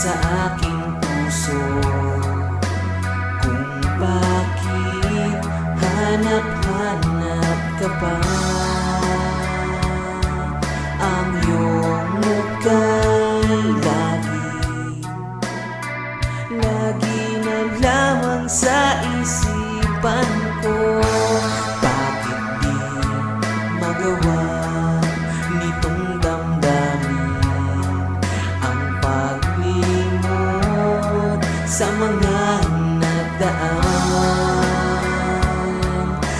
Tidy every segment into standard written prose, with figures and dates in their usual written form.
Sa aking puso, kung bakit hanap-hanap ka pa. Ang iyong muka'y lagi na lamang sa isipan ko. Bakit di magawa nitong damdamin ang paglimot sa mga nagdaan?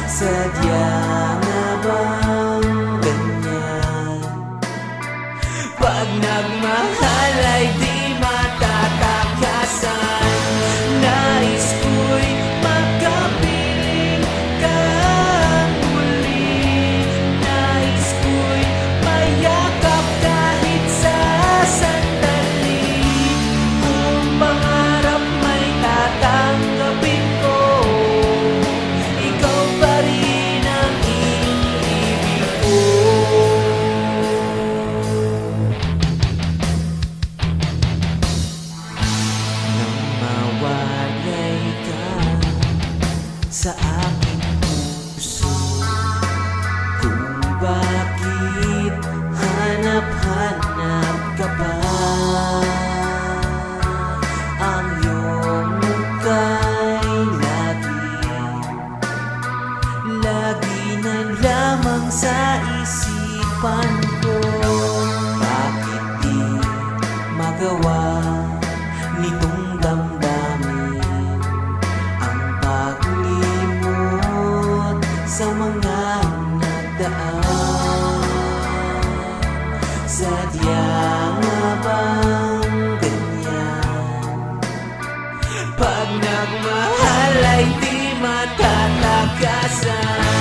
Sadya nga bang ganyan? Pag nagmahal ay di matatakasan. Nais ko'y magkapiling kang muli. Nais ko'y mayakap kahit sa sandali. Kung pangarap may tatanggapin ko, ikaw pa rin ang iniibig ko. Nang mawalay ka sa aking puso, kung bakit hanap-hanap ka pa. Ang iyong muka'y lagi na lamang sa isipan ko. Bakit di magawa nitong damdamin ang paglimot sa mga nagdaan? Sadya nga bang ganyan? Pag nagmahal ay di matatakasan.